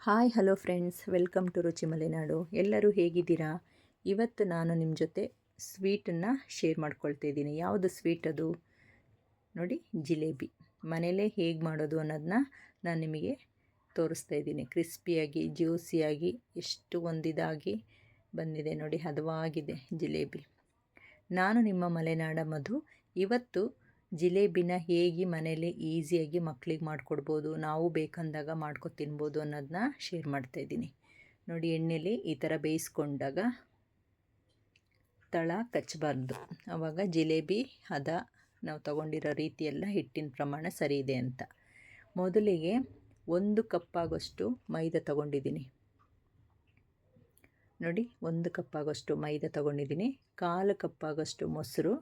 Hi hello friends, welcome to Ruchi Malenadu. ಎಲ್ಲರೂ ಹೇಗಿದ್ದೀರಾ? ಇವತ್ತು ನಾನು ನಿಮ್ಮ ಜೊತೆ ಸ್ವೀಟನ್ನು ಶೇರ್ ಮಾಡ್ಕೊಳ್ತಾ ಇದ್ದೀನಿ. ಯಾವುದು ಸ್ವೀಟ್ ಅದು ನೋಡಿ, ಜಿಲೇಬಿ. ಮನೇಲೇ ಹೇಗೆ ಮಾಡೋದು ಅನ್ನೋದನ್ನ ನಾನು ನಿಮಗೆ ತೋರಿಸ್ತಾ ಇದ್ದೀನಿ. ಕ್ರಿಸ್ಪಿಯಾಗಿ ಜ್ಯೂಸಿಯಾಗಿ ಎಷ್ಟು ಒಂದಿದಾಗಿ ಬಂದಿದೆ ನೋಡಿ, ಹದವಾಗಿದೆ ಜಿಲೇಬಿ. ನಾನು ನಿಮ್ಮ ಮಲೆನಾಡ ಮಧು. ಇವತ್ತು ಜಿಲೇಬಿನ ಹೇಗೆ ಮನೇಲಿ ಈಸಿಯಾಗಿ ಮಕ್ಕಳಿಗೆ ಮಾಡಿಕೊಡ್ಬೋದು, ನಾವು ಬೇಕಂದಾಗ ಮಾಡ್ಕೊ ತಿನ್ಬೋದು ಅನ್ನೋದನ್ನ ಶೇರ್ ಮಾಡ್ತಾಯಿದ್ದೀನಿ ನೋಡಿ. ಎಣ್ಣೆಲಿ ಈ ಥರ ಬೇಯಿಸ್ಕೊಂಡಾಗ ತಳ ಕಚ್ಚಬಾರ್ದು, ಆವಾಗ ಜಿಲೇಬಿ ಹದ ನಾವು ತಗೊಂಡಿರೋ ರೀತಿಯೆಲ್ಲ ಹಿಟ್ಟಿನ ಪ್ರಮಾಣ ಸರಿ ಇದೆ ಅಂತ. ಮೊದಲಿಗೆ 1 ಕಪ್ಪಾಗೋಷ್ಟು ಮೈದಾ ತಗೊಂಡಿದ್ದೀನಿ ನೋಡಿ. 1 ಕಪ್ಪಾಗೋಷ್ಟು ಮೈದಾ ತಗೊಂಡಿದ್ದೀನಿ. 1/4 ಕಪ್ಪಾಗೋಷ್ಟು ಮೊಸರು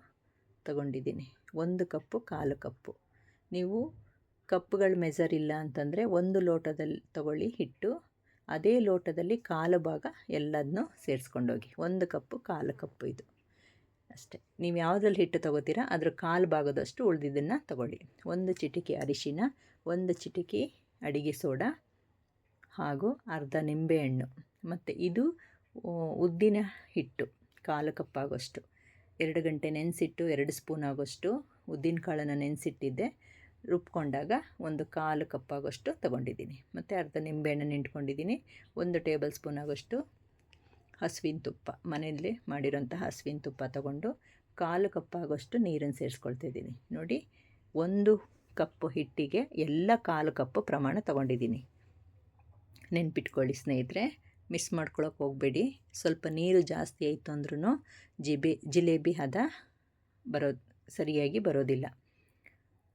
ತಗೊಂಡಿದ್ದೀನಿ. 1 ಕಪ್ಪು 1/4 ಕಪ್ಪು. ನೀವು ಕಪ್ಪುಗಳ ಮೆಜರ್ ಇಲ್ಲ ಅಂತಂದರೆ 1 ಲೋಟದಲ್ಲಿ ತಗೊಳ್ಳಿ ಹಿಟ್ಟು, ಅದೇ ಲೋಟದಲ್ಲಿ 1/4 ಭಾಗ ಎಲ್ಲದನ್ನೂ ಸೇರಿಸ್ಕೊಂಡೋಗಿ. 1 ಕಪ್ಪು 1/4 ಕಪ್ಪು ಇದು ಅಷ್ಟೇ. ನೀವು ಯಾವುದ್ರಲ್ಲಿ ಹಿಟ್ಟು ತಗೋತೀರಾ ಅದ್ರ 1/4 ಭಾಗದಷ್ಟು ಉಳಿದಿದ್ದನ್ನು ತಗೊಳ್ಳಿ. 1 ಚಿಟಿಕೆ ಅರಿಶಿನ, 1 ಚಿಟಿಕೆ ಅಡಿಗೆ ಸೋಡಾ ಹಾಗೂ ಅರ್ಧ ನಿಂಬೆಹಣ್ಣು. ಮತ್ತು ಇದು ಉದ್ದಿನ ಹಿಟ್ಟು 1/4 ಕಪ್ಪಾಗೋಷ್ಟು. 2 ಗಂಟೆ ನೆನೆಸಿಟ್ಟು 2 ಸ್ಪೂನ್ ಆಗೋಷ್ಟು ಉದ್ದಿನ ಕಾಳನ್ನು ನೆನೆಸಿಟ್ಟಿದ್ದೆ. ರುಬ್ಕೊಂಡಾಗ 1/4 ಕಪ್ಪಾಗೋಷ್ಟು ತೊಗೊಂಡಿದ್ದೀನಿ. ಮತ್ತು ಅರ್ಧ ನಿಂಬೆಹಣ್ಣನ್ನು ಇಟ್ಕೊಂಡಿದ್ದೀನಿ. 1 ಟೇಬಲ್ ಸ್ಪೂನ್ ಆಗೋಷ್ಟು ಹಸುವಿನ ತುಪ್ಪ, ಮನೆಯಲ್ಲೇ ಮಾಡಿರೋಂಥ ಹಸುವಿನ ತುಪ್ಪ ತೊಗೊಂಡು 1/4 ಕಪ್ಪಾಗೋಷ್ಟು ನೀರನ್ನು ಸೇರಿಸ್ಕೊಳ್ತಿದ್ದೀನಿ ನೋಡಿ. 1 ಕಪ್ಪು ಹಿಟ್ಟಿಗೆ ಎಲ್ಲ 1/4 ಕಪ್ಪು ಪ್ರಮಾಣ ತೊಗೊಂಡಿದ್ದೀನಿ. ನೆನ್ಪಿಟ್ಕೊಳ್ಳಿ ಸ್ನೇಹಿತರೆ, ಮಿಸ್ ಮಾಡ್ಕೊಳಕ್ಕೆ ಹೋಗಬೇಡಿ. ಸ್ವಲ್ಪ ನೀರು ಜಾಸ್ತಿ ಆಯಿತು ಅಂದ್ರೂ ಜಿಲೇಬಿ ಹದ ಸರಿಯಾಗಿ ಬರೋದಿಲ್ಲ.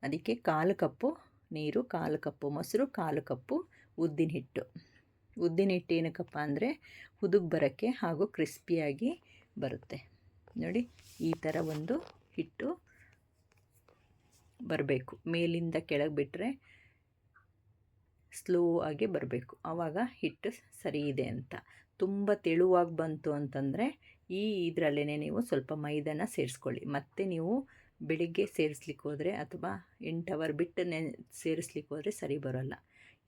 ಅದಕ್ಕೆ 1/4 ಕಪ್ಪು ನೀರು, 1/4 ಕಪ್ಪು ಮೊಸರು, 1/4 ಕಪ್ಪು ಉದ್ದಿನ ಹಿಟ್ಟು. ಉದ್ದಿನ ಹಿಟ್ಟು ಏನಕ್ಕಪ್ಪ ಅಂದರೆ ಹುದುಗ್ ಬರೋಕ್ಕೆ ಹಾಗೂ ಕ್ರಿಸ್ಪಿಯಾಗಿ ಬರುತ್ತೆ ನೋಡಿ. ಈ ಥರ ಒಂದು ಹಿಟ್ಟು ಬರಬೇಕು. ಮೇಲಿಂದ ಕೆಳಗೆ ಬಿಟ್ಟರೆ ಸ್ಲೋ ಆಗಿ ಬರಬೇಕು, ಆವಾಗ ಹಿಟ್ಟು ಸರಿ ಇದೆ ಅಂತ. ತುಂಬ ತೆಳುವಾಗಿ ಬಂತು ಅಂತಂದರೆ ಇದರಲ್ಲೇ ನೀವು ಸ್ವಲ್ಪ ಮೈದಾನ ಸೇರಿಸ್ಕೊಳ್ಳಿ. ಮತ್ತು ನೀವು ಬೆಳಿಗ್ಗೆ ಸೇರಿಸ್ಲಿಕ್ಕೆ ಹೋದರೆ ಅಥವಾ 8 ಅವರ್ ಬಿಟ್ಟು ಸೇರಿಸ್ಲಿಕ್ಕೆ ಹೋದರೆ ಸರಿ ಬರೋಲ್ಲ.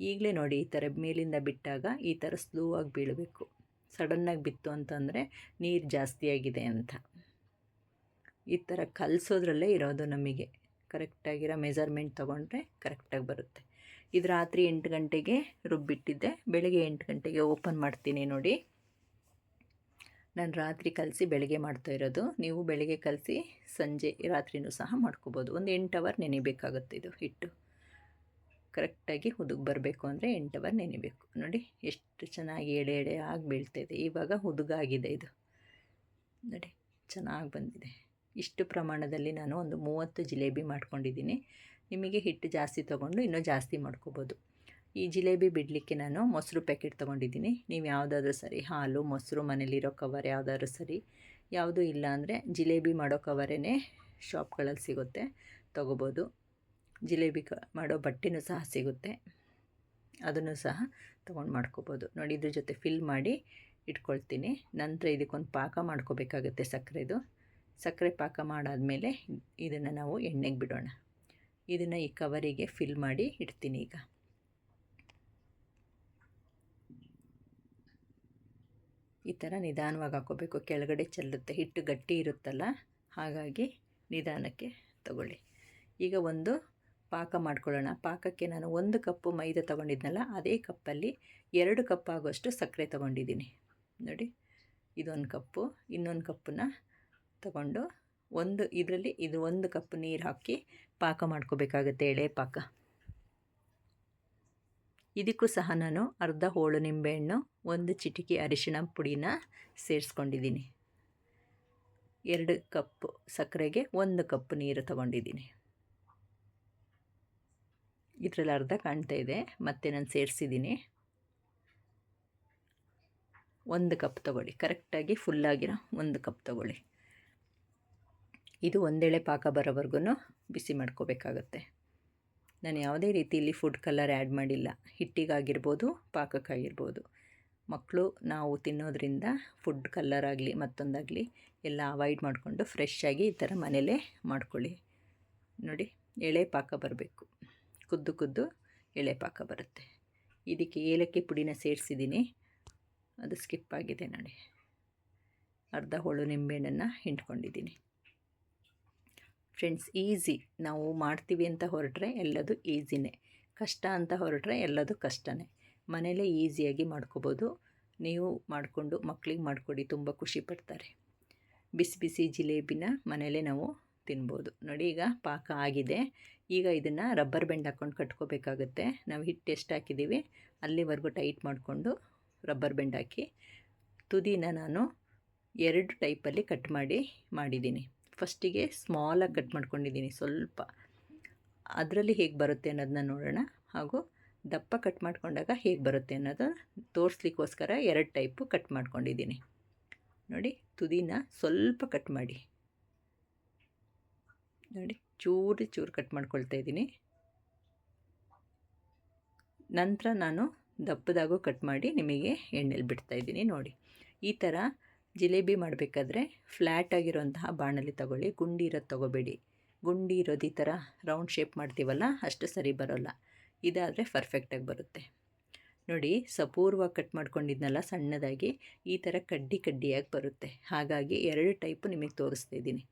ಈಗಲೇ ನೋಡಿ, ಈ ಥರ ಮೇಲಿಂದ ಬಿಟ್ಟಾಗ ಈ ಥರ ಸ್ಲೋ ಆಗಿ ಬೀಳಬೇಕು. ಸಡನ್ನಾಗಿ ಬಿತ್ತು ಅಂತಂದರೆ ನೀರು ಜಾಸ್ತಿಯಾಗಿದೆ ಅಂತ. ಈ ಥರ ಕಲಿಸೋದ್ರಲ್ಲೇ ಇರೋದು ನಮಗೆ. ಕರೆಕ್ಟಾಗಿರೋ ಮೆಜರ್ಮೆಂಟ್ ತೊಗೊಂಡ್ರೆ ಕರೆಕ್ಟಾಗಿ ಬರುತ್ತೆ. ಇದು ರಾತ್ರಿ 8 ಗಂಟೆಗೆ ರುಬ್ಬಿಟ್ಟಿದ್ದೆ, ಬೆಳಗ್ಗೆ 8 ಗಂಟೆಗೆ ಓಪನ್ ಮಾಡ್ತೀನಿ ನೋಡಿ. ನಾನು ರಾತ್ರಿ ಕಲಸಿ ಬೆಳಗ್ಗೆ ಮಾಡ್ತಾ ಇರೋದು. ನೀವು ಬೆಳಗ್ಗೆ ಕಲಸಿ ಸಂಜೆ ರಾತ್ರಿನೂ ಸಹ ಮಾಡ್ಕೋಬೋದು. ಒಂದು 8 ಅವರ್ ನೆನಿಬೇಕಾಗುತ್ತೆ. ಇದು ಹಿಟ್ಟು ಕರೆಕ್ಟಾಗಿ ಹುದುಗ್ ಬರಬೇಕು ಅಂದರೆ 8 ಅವರ್ ನೆನಿಬೇಕು ನೋಡಿ. ಎಷ್ಟು ಚೆನ್ನಾಗಿ ಎಳೆ ಎಳೆ ಆಗಿ ಬೀಳ್ತಾಯಿದೆ. ಇವಾಗ ಹುದುಗಾಗಿದೆ ಇದು ನೋಡಿ, ಚೆನ್ನಾಗಿ ಬಂದಿದೆ. ಇಷ್ಟು ಪ್ರಮಾಣದಲ್ಲಿ ನಾನು ಒಂದು 30 ಜಿಲೇಬಿ ಮಾಡ್ಕೊಂಡಿದ್ದೀನಿ. ನಿಮಗೆ ಹಿಟ್ಟು ಜಾಸ್ತಿ ತೊಗೊಂಡು ಇನ್ನೂ ಜಾಸ್ತಿ ಮಾಡ್ಕೋಬೋದು. ಈ ಜಿಲೇಬಿ ಬಿಡಲಿಕ್ಕೆ ನಾನು ಮೊಸರು ಪ್ಯಾಕೆಟ್ ತೊಗೊಂಡಿದ್ದೀನಿ. ನೀವು ಯಾವುದಾದ್ರೂ ಸರಿ, ಹಾಲು ಮೊಸರು ಮನೇಲಿರೋ ಕವರ್ ಯಾವುದಾದ್ರೂ ಸರಿ. ಯಾವುದೂ ಇಲ್ಲ ಅಂದರೆ ಜಿಲೇಬಿ ಮಾಡೋ ಕವರೇ ಶಾಪ್ಗಳಲ್ಲಿ ಸಿಗುತ್ತೆ, ತೊಗೋಬೋದು. ಜಿಲೇಬಿ ಮಾಡೋ ಬಟ್ಟೆನೂ ಸಹ ಸಿಗುತ್ತೆ, ಅದನ್ನು ಸಹ ತೊಗೊಂಡು ಮಾಡ್ಕೋಬೋದು ನೋಡಿ. ಇದ್ರ ಜೊತೆ ಫಿಲ್ ಮಾಡಿ ಇಟ್ಕೊಳ್ತೀನಿ. ನಂತರ ಇದಕ್ಕೊಂದು ಪಾಕ ಮಾಡ್ಕೋಬೇಕಾಗುತ್ತೆ, ಸಕ್ಕರೆ ಪಾಕ ಮಾಡಾದಮೇಲೆ ಇದನ್ನು ನಾವು ಎಣ್ಣೆಗೆ ಬಿಡೋಣ. ಇದನ್ನು ಈ ಕವರಿಗೆ ಫಿಲ್ ಮಾಡಿ ಇಡ್ತೀನಿ. ಈಗ ಈ ಥರ ನಿಧಾನವಾಗಿ ಹಾಕೋಬೇಕು, ಕೆಳಗಡೆ ಚೆಲ್ಲುತ್ತೆ. ಹಿಟ್ಟು ಗಟ್ಟಿ ಇರುತ್ತಲ್ಲ, ಹಾಗಾಗಿ ನಿಧಾನಕ್ಕೆ ತಗೊಳ್ಳಿ. ಈಗ ಒಂದು ಪಾಕ ಮಾಡ್ಕೊಳ್ಳೋಣ. ಪಾಕಕ್ಕೆ ನಾನು 1 ಕಪ್ಪು ಮೈದಾ ತೊಗೊಂಡಿದ್ನಲ್ಲ, ಅದೇ ಕಪ್ಪಲ್ಲಿ 2 ಕಪ್ ಆಗೋಷ್ಟು ಸಕ್ಕರೆ ತೊಗೊಂಡಿದ್ದೀನಿ ನೋಡಿ. ಇದೊಂದು ಕಪ್ಪು, ಇನ್ನೊಂದು ಕಪ್ಪನ್ನ ತಗೊಂಡು ಇದರಲ್ಲಿ 1 ಕಪ್ ನೀರು ಹಾಕಿ ಪಾಕ ಮಾಡ್ಕೋಬೇಕಾಗತ್ತೆ, ಎಳೆ ಪಾಕ. ಇದಕ್ಕೂ ಸಹ ನಾನು ಅರ್ಧ ಹೋಳು ನಿಂಬೆಹಣ್ಣು, 1 ಚಿಟಿಕೆ ಅರಿಶಿಣ ಪುಡಿನ ಸೇರಿಸ್ಕೊಂಡಿದ್ದೀನಿ. 2 ಕಪ್ಪು ಸಕ್ಕರೆಗೆ 1 ಕಪ್ ನೀರು ತೊಗೊಂಡಿದ್ದೀನಿ. ಇದರಲ್ಲಿ ಅರ್ಧ ಕಾಣ್ತಾ ಇದೆ, ಮತ್ತು ನಾನು ಸೇರಿಸಿದ್ದೀನಿ. 1 ಕಪ್ ತೊಗೊಳ್ಳಿ, ಕರೆಕ್ಟಾಗಿ ಫುಲ್ಲಾಗಿರೋ 1 ಕಪ್ ತೊಗೊಳ್ಳಿ. ಇದು ಒಂದೆಳೆ ಪಾಕ ಬರೋವರೆಗೂ ಬಿಸಿ ಮಾಡ್ಕೋಬೇಕಾಗತ್ತೆ. ನಾನು ಯಾವುದೇ ರೀತಿಯಲ್ಲಿ ಫುಡ್ ಕಲರ್ ಆ್ಯಡ್ ಮಾಡಿಲ್ಲ. ಹಿಟ್ಟಿಗಾಗಿರ್ಬೋದು, ಪಾಕಕ್ಕಾಗಿರ್ಬೋದು. ಮಕ್ಕಳು ನಾವು ತಿನ್ನೋದ್ರಿಂದ ಫುಡ್ ಕಲರ್ ಆಗಲಿ ಮತ್ತೊಂದಾಗಲಿ ಎಲ್ಲ ಅವಾಯ್ಡ್ ಮಾಡಿಕೊಂಡು ಫ್ರೆಶ್ಶಾಗಿ ಈ ಥರ ಮನೇಲೇ ಮಾಡ್ಕೊಳ್ಳಿ ನೋಡಿ. ಎಳೆ ಪಾಕ ಬರಬೇಕು, ಕುದ್ದು ಎಳೆ ಪಾಕ ಬರುತ್ತೆ. ಇದಕ್ಕೆ ಏಲಕ್ಕಿ ಪುಡಿನ ಸೇರಿಸಿದ್ದೀನಿ, ಅದು ಸ್ಕಿಪ್ ಆಗಿದೆ ನೋಡಿ. ಅರ್ಧ ಹೋಳು ನಿಂಬೆಹಣ್ಣನ್ನು ಹಿಂಡ್ಕೊಂಡಿದ್ದೀನಿ. Friends, easy. ನಾವು ಮಾಡ್ತೀವಿ ಅಂತ ಹೊರಟ್ರೆ ಎಲ್ಲದು ಈಸಿನೇ, ಕಷ್ಟ ಅಂತ ಹೊರಟ್ರೆ ಎಲ್ಲದು ಕಷ್ಟನೇ. ಮನೇಲೇ ಈಸಿಯಾಗಿ ಮಾಡ್ಕೋಬೋದು. ನೀವು ಮಾಡಿಕೊಂಡು ಮಕ್ಕಳಿಗೆ ಮಾಡಿಕೊಡಿ, ತುಂಬ ಖುಷಿ ಪಡ್ತಾರೆ. ಬಿಸಿ ಬಿಸಿ ಜಿಲೇಬಿನ ಮನೇಲೇ ನಾವು ತಿನ್ಬೋದು. ನೋಡಿ, ಈಗ ಪಾಕ ಆಗಿದೆ. ಈಗ ಇದನ್ನು ರಬ್ಬರ್ ಬ್ಯಾಂಡ್ ಹಾಕ್ಕೊಂಡು ಕಟ್ಕೋಬೇಕಾಗುತ್ತೆ. ನಾವು ಹಿಟ್ಟು ಎಷ್ಟು ಹಾಕಿದ್ದೀವಿ ಅಲ್ಲಿವರೆಗೂ ಟೈಟ್ ಮಾಡಿಕೊಂಡು ರಬ್ಬರ್ ಬ್ಯಾಂಡ್ ಹಾಕಿ ತುದಿನ ನಾನು 2 ಟೈಪಲ್ಲಿ ಕಟ್ ಮಾಡಿದ್ದೀನಿ. ಫಸ್ಟಿಗೆ ಸ್ಮಾಲಾಗಿ ಕಟ್ ಮಾಡ್ಕೊಂಡಿದ್ದೀನಿ ಸ್ವಲ್ಪ. ಅದರಲ್ಲಿ ಹೇಗೆ ಬರುತ್ತೆ ಅನ್ನೋದನ್ನ ನೋಡೋಣ, ಹಾಗೂ ದಪ್ಪ ಕಟ್ ಮಾಡ್ಕೊಂಡಾಗ ಹೇಗೆ ಬರುತ್ತೆ ಅನ್ನೋದು ತೋರಿಸ್ಲಿಕ್ಕೋಸ್ಕರ 2 ಟೈಪು ಕಟ್ ಮಾಡ್ಕೊಂಡಿದ್ದೀನಿ. ನೋಡಿ, ತುದಿನ ಸ್ವಲ್ಪ ಕಟ್ ಮಾಡಿ ನೋಡಿ, ಚೂರು ಕಟ್ ಮಾಡ್ಕೊಳ್ತಾ ಇದ್ದೀನಿ. ನಂತರ ನಾನು ದಪ್ಪದಾಗೂ ಕಟ್ ಮಾಡಿ ನಿಮಗೆ ಎಣ್ಣೆಲಿ ಬಿಡ್ತಾಯಿದ್ದೀನಿ. ನೋಡಿ, ಈ ಥರ ಜಿಲೇಬಿ ಮಾಡಬೇಕಾದ್ರೆ ಫ್ಲ್ಯಾಟ್ ಆಗಿರೋಂತಹ ಬಾಣಲಿ ತಗೊಳ್ಳಿ, ಗುಂಡಿ ಇರೋದು ತೊಗೋಬೇಡಿ. ಗುಂಡಿ ಇರೋದು ಈ ಥರ ರೌಂಡ್ ಶೇಪ್ ಮಾಡ್ತೀವಲ್ಲ, ಅಷ್ಟು ಸರಿ ಬರೋಲ್ಲ. ಇದಾದರೆ ಪರ್ಫೆಕ್ಟಾಗಿ ಬರುತ್ತೆ. ನೋಡಿ, ಸಪೂರ್ವಾಗಿ ಕಟ್ ಮಾಡ್ಕೊಂಡಿದ್ನಲ್ಲ ಸಣ್ಣದಾಗಿ, ಈ ಥರ ಕಡ್ಡಿಯಾಗಿ ಬರುತ್ತೆ. ಹಾಗಾಗಿ 2 ಟೈಪು ನಿಮಗೆ ತೋರಿಸ್ತಾ ಇದ್ದೀನಿ.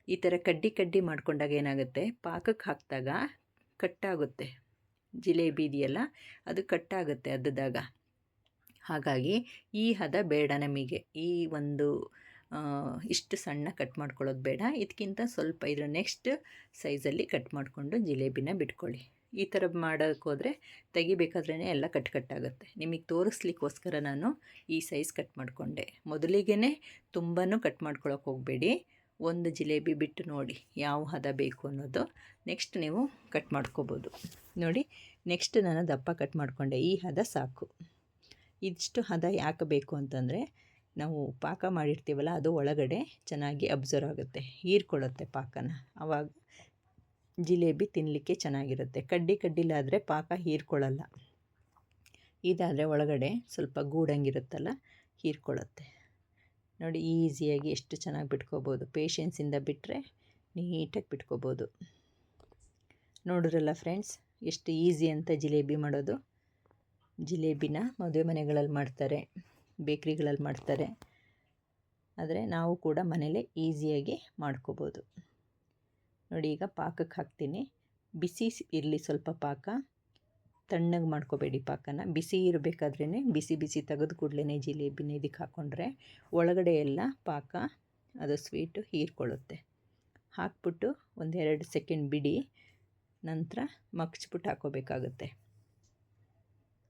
ಈ ಥರ ಕಡ್ಡಿ ಮಾಡ್ಕೊಂಡಾಗ ಏನಾಗುತ್ತೆ, ಪಾಕಕ್ಕೆ ಹಾಕಿದಾಗ ಕಟ್ಟಾಗುತ್ತೆ. ಜಿಲೇಬಿ ಇದೆಯಲ್ಲ, ಅದು ಕಟ್ಟಾಗುತ್ತೆ ಅದ್ದಾಗ. ಹಾಗಾಗಿ ಈ ಹದ ಬೇಡ ನಮಗೆ. ಈ ಒಂದು ಇಷ್ಟು ಸಣ್ಣ ಕಟ್ ಮಾಡ್ಕೊಳ್ಳೋದು ಬೇಡ. ಇದಕ್ಕಿಂತ ಸ್ವಲ್ಪ ಇದರ ನೆಕ್ಸ್ಟ್ ಸೈಜಲ್ಲಿ ಕಟ್ ಮಾಡಿಕೊಂಡು ಜಿಲೇಬಿನ ಬಿಟ್ಕೊಳ್ಳಿ. ಈ ಥರ ಮಾಡೋಕ್ಕೆ ಹೋದರೆ ತೆಗಿಬೇಕಾದ್ರೇ ಎಲ್ಲ ಕಟ್ಟಾಗುತ್ತೆ. ನಿಮಗೆ ತೋರಿಸ್ಲಿಕ್ಕೋಸ್ಕರ ನಾನು ಈ ಸೈಜ್ ಕಟ್ ಮಾಡಿಕೊಂಡೆ. ಮೊದಲಿಗೆ ತುಂಬಾ ಕಟ್ ಮಾಡ್ಕೊಳ್ಳೋಕೆ ಹೋಗಬೇಡಿ. ಒಂದು ಜಿಲೇಬಿ ಬಿಟ್ಟು ನೋಡಿ ಯಾವ ಹದ ಬೇಕು ಅನ್ನೋದು. ನೆಕ್ಸ್ಟ್ ನೀವು ಕಟ್ ಮಾಡ್ಕೋಬೋದು. ನೋಡಿ, ನೆಕ್ಸ್ಟ್ ನಾನು ದಪ್ಪ ಕಟ್ ಮಾಡಿಕೊಂಡೆ. ಈ ಹದ ಸಾಕು. ಇಷ್ಟು ಹದ ಯಾಕೆ ಬೇಕು ಅಂತಂದರೆ, ನಾವು ಪಾಕ ಮಾಡಿರ್ತೀವಲ್ಲ, ಅದು ಒಳಗಡೆ ಚೆನ್ನಾಗಿ ಅಬ್ಸರ್ವ್ ಆಗುತ್ತೆ, ಹೀರ್ಕೊಳ್ಳುತ್ತೆ ಪಾಕನ. ಆವಾಗ ಜಿಲೇಬಿ ತಿನ್ನಲಿಕ್ಕೆ ಚೆನ್ನಾಗಿರುತ್ತೆ. ಕಡ್ಡಿಲಾದರೆ ಪಾಕ ಹೀರ್ಕೊಳ್ಳಲ್ಲ. ಇದಾದರೆ ಒಳಗಡೆ ಸ್ವಲ್ಪ ಗೂಡಂಗಿರುತ್ತಲ್ಲ, ಹೀರ್ಕೊಳ್ಳುತ್ತೆ. ನೋಡಿ, ಈಸಿಯಾಗಿ ಎಷ್ಟು ಚೆನ್ನಾಗಿ ಬಿಟ್ಕೋಬೋದು. ಪೇಷನ್ಸಿಂದ ಬಿಟ್ಟರೆ ನೀಟಾಗಿ ಬಿಟ್ಕೋಬೋದು. ನೋಡಿದ್ರಲ್ಲ ಫ್ರೆಂಡ್ಸ್, ಎಷ್ಟು ಈಸಿ ಅಂತ ಜಿಲೇಬಿ ಮಾಡೋದು. ಜಿಲೇಬಿನ ಮದುವೆ ಮನೆಗಳಲ್ಲಿ ಮಾಡ್ತಾರೆ, ಬೇಕ್ರಿಗಳಲ್ಲಿ ಮಾಡ್ತಾರೆ. ಆದರೆ ನಾವು ಕೂಡ ಮನೇಲೇ ಈಸಿಯಾಗಿ ಮಾಡ್ಕೋಬೋದು. ನೋಡಿ, ಈಗ ಪಾಕಕ್ಕೆ ಹಾಕ್ತೀನಿ. ಬಿಸಿ ಇರಲಿ ಸ್ವಲ್ಪ ಪಾಕ, ತಣ್ಣಗೆ ಮಾಡ್ಕೋಬೇಡಿ ಪಾಕನ. ಬಿಸಿ ಇರಬೇಕಾದ್ರೇ ಬಿಸಿ ತೆಗೆದು ಕೂಡಲೇ ಜಿಲೇಬಿನ ಇದಕ್ಕೆ ಹಾಕ್ಕೊಂಡ್ರೆ ಒಳಗಡೆ ಎಲ್ಲ ಪಾಕ ಅದು ಸ್ವೀಟು ಹೀರ್ಕೊಳ್ಳುತ್ತೆ. ಹಾಕ್ಬಿಟ್ಟು 1-2 ಸೆಕೆಂಡ್ ಬಿಡಿ, ನಂತರ ಮಗ್ಚ್ಬಿಟ್ಟು ಹಾಕ್ಕೋಬೇಕಾಗುತ್ತೆ.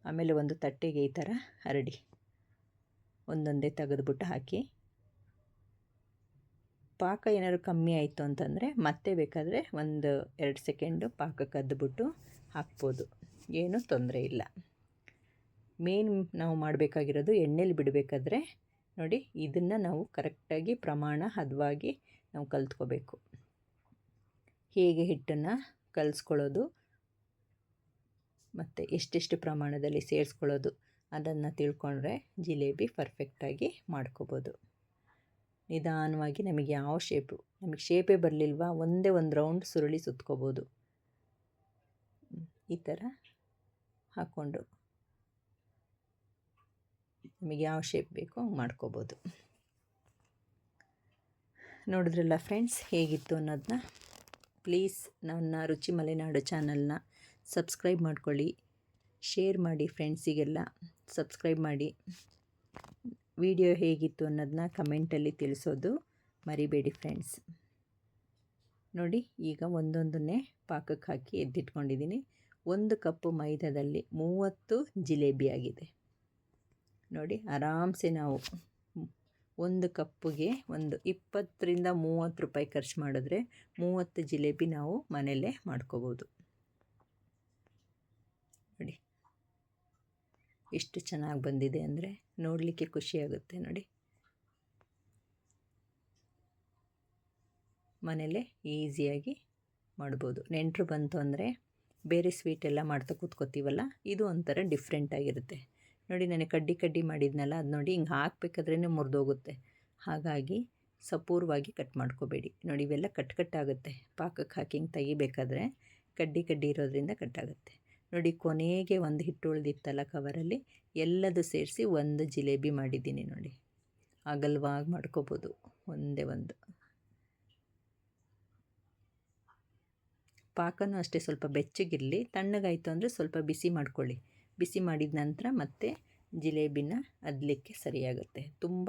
ಆಮೇಲೆ ಒಂದು ತಟ್ಟೆಗೆ ಈ ಥರ ಹರಡಿ ಒಂದೊಂದೇ ತೆಗೆದುಬಿಟ್ಟು ಹಾಕಿ. ಪಾಕ ಏನಾದ್ರು ಕಮ್ಮಿ ಆಯಿತು ಅಂತಂದರೆ ಮತ್ತೆ ಬೇಕಾದರೆ 1-2 ಸೆಕೆಂಡು ಪಾಕ ಕದ್ದುಬಿಟ್ಟು ಹಾಕ್ಬೋದು, ಏನೂ ತೊಂದರೆ ಇಲ್ಲ. ಮೇನ್ ನಾವು ಮಾಡಬೇಕಾಗಿರೋದು ಎಣ್ಣೆಲಿ ಬಿಡಬೇಕಾದ್ರೆ ನೋಡಿ, ಇದನ್ನು ನಾವು ಕರೆಕ್ಟಾಗಿ ಪ್ರಮಾಣ ಹದವಾಗಿ ನಾವು ಕಲ್ತ್ಕೋಬೇಕು. ಹೇಗೆ ಹಿಟ್ಟನ್ನು ಕಲಿಸ್ಕೊಳ್ಳೋದು ಮತ್ತು ಎಷ್ಟೆಷ್ಟು ಪ್ರಮಾಣದಲ್ಲಿ ಸೇರಿಸ್ಕೊಳ್ಳೋದು ಅದನ್ನು ತಿಳ್ಕೊಂಡ್ರೆ ಜಿಲೇಬಿ ಪರ್ಫೆಕ್ಟಾಗಿ ಮಾಡ್ಕೋಬೋದು. ನಿಧಾನವಾಗಿ ನಮಗೆ ಯಾವ ಶೇಪೇ ಬರಲಿಲ್ವಾ, ಒಂದೇ ಒಂದು ರೌಂಡ್ ಸುರುಳಿ ಸುತ್ಕೋಬೋದು. ಈ ಥರ ಹಾಕ್ಕೊಂಡು ನಮಗೆ ಯಾವ ಶೇಪ್ ಬೇಕೋ ಮಾಡ್ಕೋಬೋದು. ನೋಡಿದ್ರಲ್ಲ ಫ್ರೆಂಡ್ಸ್, ಹೇಗಿತ್ತು ಅನ್ನೋದನ್ನ. ಪ್ಲೀಸ್ ನನ್ನ ರುಚಿ ಮಲೆನಾಡು ಚಾನಲ್ನ ಸಬ್ಸ್ಕ್ರೈಬ್ ಮಾಡ್ಕೊಳ್ಳಿ, ಶೇರ್ ಮಾಡಿ, ಫ್ರೆಂಡ್ಸಿಗೆಲ್ಲ ಸಬ್ಸ್ಕ್ರೈಬ್ ಮಾಡಿ. ವಿಡಿಯೋ ಹೇಗಿತ್ತು ಅನ್ನೋದನ್ನ ಕಮೆಂಟಲ್ಲಿ ತಿಳಿಸೋದು ಮರಿಬೇಡಿ ಫ್ರೆಂಡ್ಸ್. ನೋಡಿ, ಈಗ ಒಂದೊಂದನ್ನೇ ಪಾಕಕ್ಕೆ ಹಾಕಿ ಎದ್ದಿಟ್ಕೊಂಡಿದ್ದೀನಿ. 1 ಕಪ್ಪು ಮೈದಾದಲ್ಲಿ 30 ಜಿಲೇಬಿ ಆಗಿದೆ. ನೋಡಿ, ಆರಾಮ್ಸೆ ನಾವು 1 ಕಪ್ಪಿಗೆ ಒಂದು 20-30 ರೂಪಾಯಿ ಖರ್ಚು ಮಾಡಿದ್ರೆ 30 ಜಿಲೇಬಿ ನಾವು ಮನೆಯಲ್ಲೇ ಮಾಡ್ಕೋಬೋದು. ನೋಡಿ, ಎಷ್ಟು ಚೆನ್ನಾಗಿ ಬಂದಿದೆ ಅಂದರೆ ನೋಡಲಿಕ್ಕೆ ಖುಷಿಯಾಗುತ್ತೆ. ನೋಡಿ, ಮನೆಯಲ್ಲೇ ಈಸಿಯಾಗಿ ಮಾಡ್ಬೋದು. ನೆಂಟರು ಬಂತು ಅಂದರೆ ಬೇರೆ ಸ್ವೀಟೆಲ್ಲ ಮಾಡ್ತಾ ಕೂತ್ಕೋತೀವಲ್ಲ, ಇದು ಒಂಥರ ಡಿಫ್ರೆಂಟಾಗಿರುತ್ತೆ. ನೋಡಿ, ನಾನು ಕಡ್ಡಿ ಮಾಡಿದ್ನಲ್ಲ, ಅದು ನೋಡಿ ಹಿಂಗೆ ಹಾಕಬೇಕಾದ್ರೇ ಮುರಿದೋಗುತ್ತೆ. ಹಾಗಾಗಿ ಸಪೂರವಾಗಿ ಕಟ್ ಮಾಡ್ಕೋಬೇಡಿ. ನೋಡಿ, ಇವೆಲ್ಲ ಕಟ್ಟಾಗುತ್ತೆ. ಪಾಕಕ್ಕೆ ಹಾಕಿ ಹಿಂಗೆ ತೆಗಿಬೇಕಾದ್ರೆ ಕಡ್ಡಿ ಇರೋದ್ರಿಂದ ಕಟ್ಟಾಗುತ್ತೆ. ನೋಡಿ ಕೊನೆಗೆ ಒಂದು ಹಿಟ್ಟು ಉಳಿದಿತ್ತಲ್ಲ ಕವರಲ್ಲಿ, ಎಲ್ಲದು ಸೇರಿಸಿ ಒಂದು ಜಿಲೇಬಿ ಮಾಡಿದ್ದೀನಿ ನೋಡಿ. ಅಗಲವಾಗಿ ಮಾಡ್ಕೋಬೋದು, ಒಂದೇ ಒಂದು. ಪಾಕನೂ ಅಷ್ಟೇ ಸ್ವಲ್ಪ ಬೆಚ್ಚಗಿರಲಿ. ತಣ್ಣಗಾಯಿತು ಅಂದರೆ ಸ್ವಲ್ಪ ಬಿಸಿ ಮಾಡ್ಕೊಳ್ಳಿ. ಬಿಸಿ ಮಾಡಿದ ನಂತರ ಮತ್ತೆ ಜಿಲೇಬಿನ ಅದ್ಲಿಕ್ಕೆ ಸರಿಯಾಗುತ್ತೆ. ತುಂಬ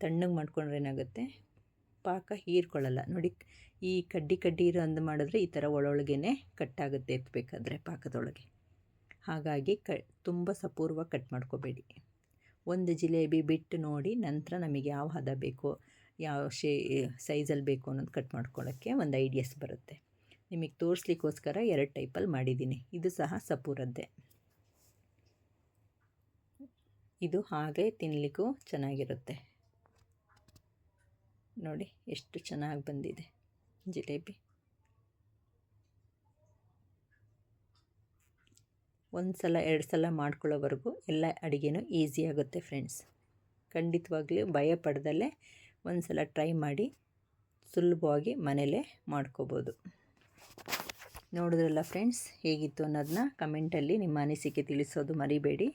ತಣ್ಣಗೆ ಮಾಡ್ಕೊಂಡ್ರೆ ಏನಾಗುತ್ತೆ, ಪಾಕ ಹೀರ್ಕೊಳ್ಳಲ್ಲ ನೋಡಿ. ಈ ಕಡ್ಡಿ ಇರೋ ಅಂದು ಮಾಡಿದ್ರೆ ಈ ಥರ ಒಳೊಳಗೇ ಕಟ್ಟಾಗುತ್ತೆ ಎತ್ತಬೇಕಾದ್ರೆ ಪಾಕದೊಳಗೆ. ಹಾಗಾಗಿ ತುಂಬ ಸಪೂರ್ವಾಗಿ ಕಟ್ ಮಾಡ್ಕೋಬೇಡಿ. ಒಂದು ಜಿಲೇಬಿ ಬಿಟ್ಟು ನೋಡಿ, ನಂತರ ನಮಗೆ ಯಾವ ಹದ ಬೇಕೋ, ಯಾವ ಸೈಜಲ್ಲಿ ಬೇಕು ಅನ್ನೋದು ಕಟ್ ಮಾಡ್ಕೊಳ್ಳೋಕ್ಕೆ ಒಂದು ಐಡಿಯಾಸ್ ಬರುತ್ತೆ. ನಿಮಗೆ ತೋರಿಸ್ಲಿಕ್ಕೋಸ್ಕರ 2 ಟೈಪಲ್ಲಿ ಮಾಡಿದ್ದೀನಿ. ಇದು ಸಹ ಸಪೂರದ್ದೇ. ಇದು ಹಾಗೆ ತಿನ್ನಲಿಕ್ಕೂ ಚೆನ್ನಾಗಿರುತ್ತೆ. ನೋಡಿ ಎಷ್ಟು ಚೆನ್ನಾಗಿ ಬಂದಿದೆ ಜಿಲೇಬಿ. ಒಂದು ಸಲ 2 ಸಲ ಮಾಡ್ಕೊಳ್ಳೋವರೆಗೂ ಎಲ್ಲ ಅಡುಗೆನೂ ಈಸಿ ಆಗುತ್ತೆ ಫ್ರೆಂಡ್ಸ್. ಖಂಡಿತವಾಗ್ಲೂ ಭಯ ಪಡ್ದಲ್ಲೇ ಒಂದು ಸಲ ಟ್ರೈ ಮಾಡಿ, ಸುಲಭವಾಗಿ ಮನೇಲೇ ಮಾಡ್ಕೋಬೋದು. ನೋಡಿದ್ರಲ್ಲ ಫ್ರೆಂಡ್ಸ್, ಹೇಗಿತ್ತು ಅನ್ನೋದನ್ನ ಕಮೆಂಟಲ್ಲಿ ನಿಮ್ಮ ಅನಿಸಿಕೆ ತಿಳಿಸೋದು ಮರಿಬೇಡಿ.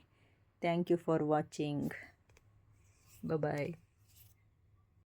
Thank you for watching. Bye.